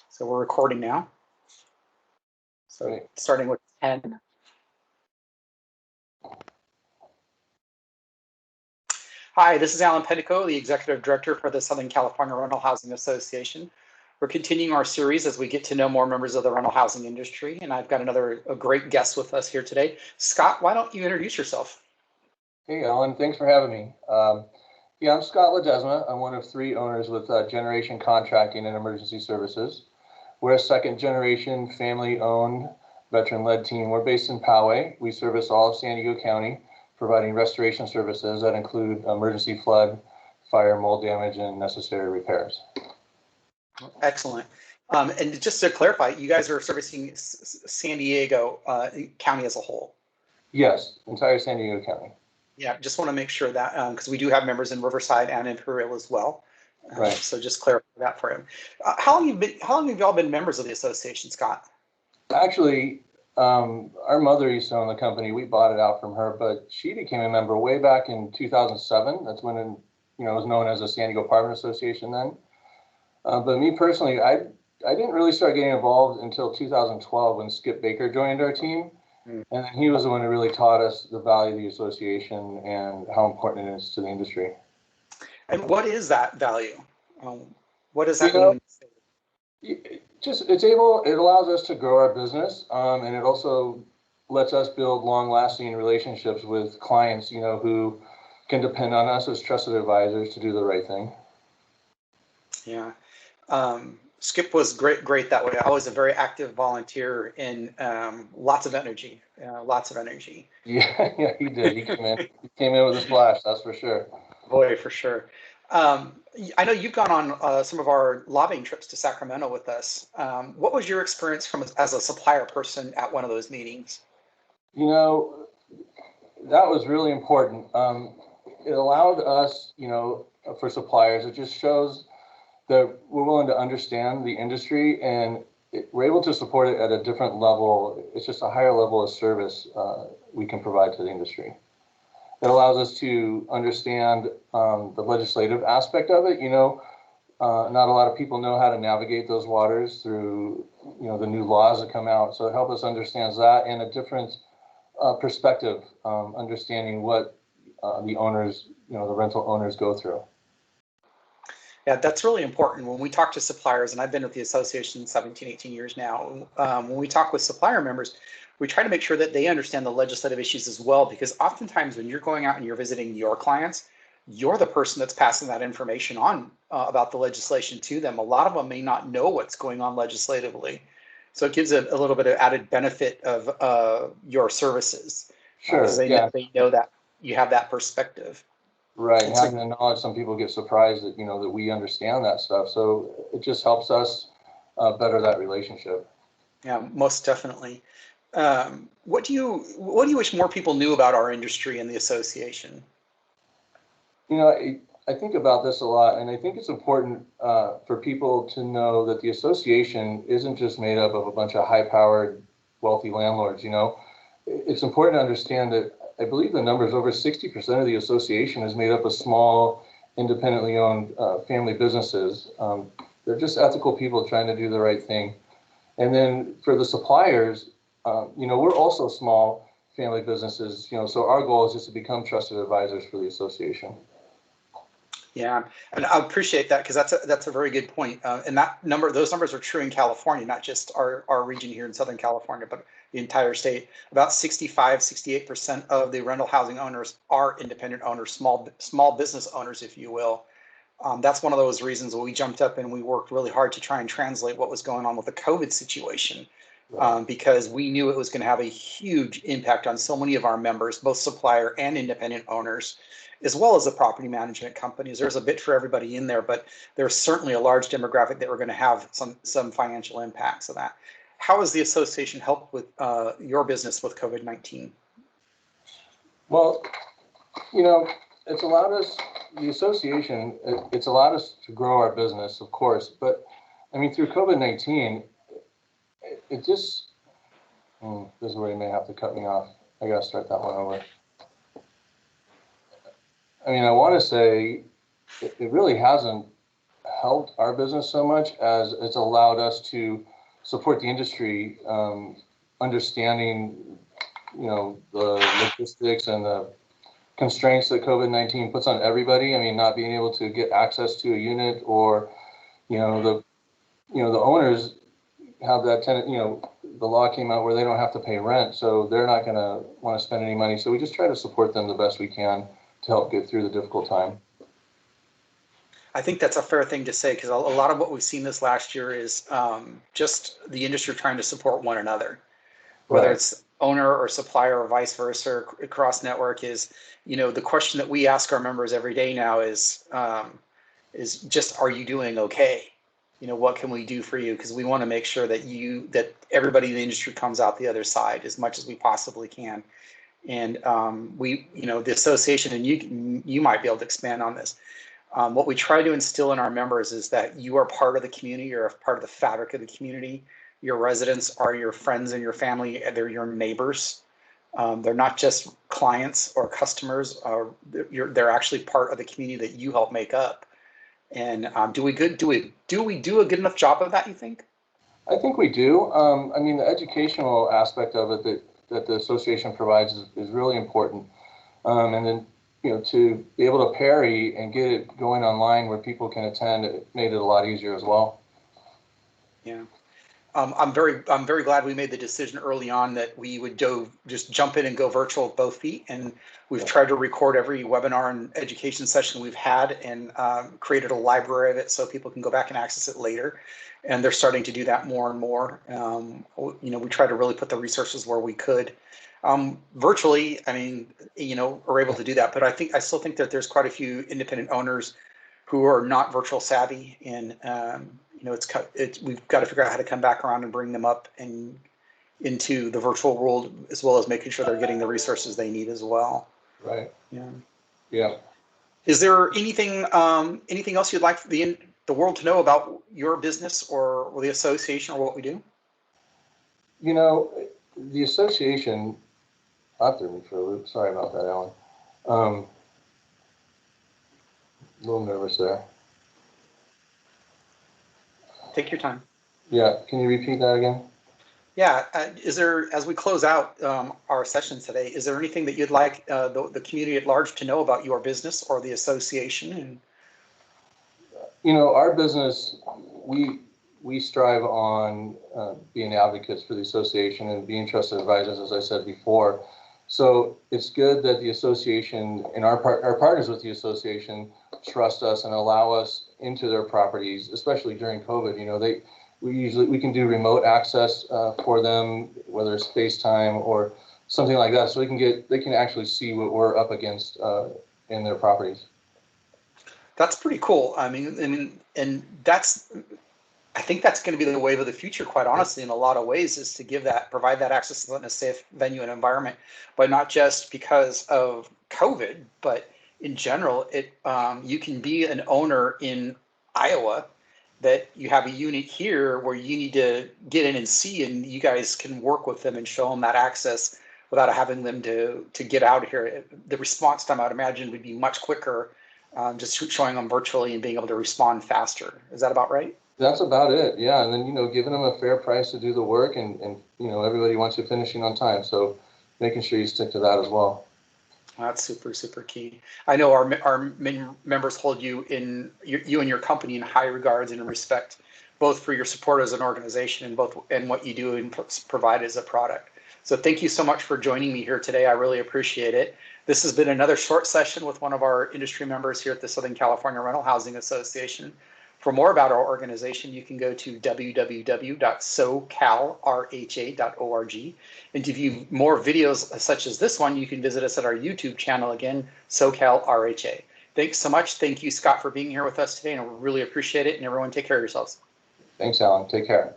So we're recording now. So starting with 10. Hi, this is Alan Pentico, the Executive Director for the Southern California Rental Housing Association. We're continuing our series as we get to know more members of the rental housing industry, and I've got a great guest with us here today. Scott, why don't you introduce yourself? Hey, Alan, thanks for having me. Yeah, I'm Scott Ledesma. I'm one of 3 owners with Generation Contracting and Emergency Services. We're a second-generation, family-owned, veteran-led team. We're based in Poway. We service all of San Diego County, providing restoration services that include emergency flood, fire, mold damage, and necessary repairs. Excellent. And just to clarify, you guys are servicing San Diego County as a whole? Yes, entire San Diego County. Yeah, just want to make sure that, because we do have members in Riverside and Imperial as well. Right. So just clarify that for him. How long have y'all been members of the association, Scott? Actually, our mother used to own the company. We bought it out from her, but she became a member way back in 2007. That's when it was known as the San Diego Apartment Association then. But me personally, I didn't really start getting involved until 2012 when Skip Baker joined our team. And then he was the one who really taught us the value of the association and how important it is to the industry. And what is that value? What does that mean? It allows us to grow our business, and it also lets us build long-lasting relationships with clients, who can depend on us as trusted advisors to do the right thing. Yeah. Skip was great that way. Always a very active volunteer and lots of energy. Yeah, he did. He came in with a splash, that's for sure. Boy, for sure. I know you've gone on some of our lobbying trips to Sacramento with us. What was your experience as a supplier person at one of those meetings? That was really important. It allowed us, for suppliers, it just shows that we're willing to understand the industry and we're able to support it at a different level. It's just a higher level of service we can provide to the industry. It allows us to understand the legislative aspect of it. Not a lot of people know how to navigate those waters through, the new laws that come out. So it helps us understand that and a different perspective, understanding what the owners, the rental owners go through. Yeah, that's really important. When we talk to suppliers, and I've been with the association 17, 18 years now, when we talk with supplier members, we try to make sure that they understand the legislative issues as well, because oftentimes when you're going out and you're visiting your clients, you're the person that's passing that information on about the legislation to them. A lot of them may not know what's going on legislatively. So it gives a little bit of added benefit of your services. Sure, they know that you have that perspective. Right, and having the knowledge, some people get surprised that, that we understand that stuff. So it just helps us better that relationship. Yeah, most definitely. What do you wish more people knew about our industry and the association? I think about this a lot, and I think it's important for people to know that the association isn't just made up of a bunch of high-powered, wealthy landlords. It's important to understand that I believe the number is over 60% of the association is made up of small, independently owned family businesses. They're just ethical people trying to do the right thing. And then for the suppliers, we're also small family businesses, so our goal is just to become trusted advisors for the association. Yeah, and I appreciate that because that's a very good point. And those numbers are true in California, not just our region here in Southern California, but the entire state. About 68% of the rental housing owners are independent owners, small business owners, if you will. That's one of those reasons we jumped up and we worked really hard to try and translate what was going on with the COVID situation, because we knew it was going to have a huge impact on so many of our members, both supplier and independent owners, as well as the property management companies. There's a bit for everybody in there, but there's certainly a large demographic that we're going to have some financial impacts of that. How has the association helped with your business with COVID-19? Well, it's allowed us, the association, it's allowed us to grow our business, of course, but I mean, through COVID-19, it just, this is where you may have to cut me off. I got to start that one over. I mean, I want to say it really hasn't helped our business so much as it's allowed us to support the industry, understanding, the logistics and the constraints that COVID-19 puts on everybody. I mean, not being able to get access to a unit, or, the owners have that tenant, the law came out where they don't have to pay rent, so they're not going to want to spend any money. So we just try to support them the best we can to help get through the difficult time. I think that's a fair thing to say, because a lot of what we've seen this last year is just the industry trying to support one another, whether it's owner or supplier or vice versa, or across network. Is, the question that we ask our members every day now is just, are you doing okay? What can we do for you? Because we want to make sure that everybody in the industry comes out the other side as much as we possibly can. And the association, and you might be able to expand on this. What we try to instill in our members is that you are part of the community. You're a part of the fabric of the community. Your residents are your friends and your family. They're your neighbors. They're not just clients or customers. They're actually part of the community that you help make up. And do we do a good enough job of that, you think? I think we do. I mean, the educational aspect of it that the association provides is really important. And then, to be able to parry and get it going online where people can attend, it made it a lot easier as well. Yeah. I'm very glad we made the decision early on that we would just jump in and go virtual with both feet. And we've tried to record every webinar and education session we've had, and created a library of it so people can go back and access it later. And they're starting to do that more and more. We try to really put the resources where we could. Virtually, I mean, are able to do that. But I still think that there's quite a few independent owners who are not virtual savvy, and we've got to figure out how to come back around and bring them up and into the virtual world, as well as making sure they're getting the resources they need as well. Right. Yeah. Yeah. Is there anything else you'd like the world to know about your business or the association or what we do? The association, that threw me for a loop. Sorry about that, Alan. A little nervous there. Take your time. Yeah, can you repeat that again? Yeah, is there, as we close out our session today, is there anything that you'd like the community at large to know about your business or the association? Our business, we strive on being advocates for the association and being trusted advisors, as I said before. So it's good that the association and our partners with the association trust us and allow us into their properties, especially during COVID. We can do remote access for them, whether it's FaceTime or something like that, so they can actually see what we're up against in their properties. That's pretty cool. I mean, and I think that's going to be the wave of the future, quite honestly, in a lot of ways, is to provide that access in a safe venue and environment, but not just because of COVID, but in general. You can be an owner in Iowa that you have a unit here where you need to get in and see, and you guys can work with them and show them that access without having them to get out of here. The response time, I would imagine, would be much quicker, just showing them virtually and being able to respond faster. Is that about right? That's about it, yeah. And then, giving them a fair price to do the work, and everybody wants you finishing on time. So making sure you stick to that as well. That's super, super key. I know our members hold you and your company in high regards and in respect, both for your support as an organization and what you do and provide as a product. So thank you so much for joining me here today. I really appreciate it. This has been another short session with one of our industry members here at the Southern California Rental Housing Association. For more about our organization, you can go to www.socalrha.org. And to view more videos such as this one, you can visit us at our YouTube channel, again, SoCalRHA. Thanks so much. Thank you, Scott, for being here with us today, and I really appreciate it. And everyone, take care of yourselves. Thanks, Alan. Take care.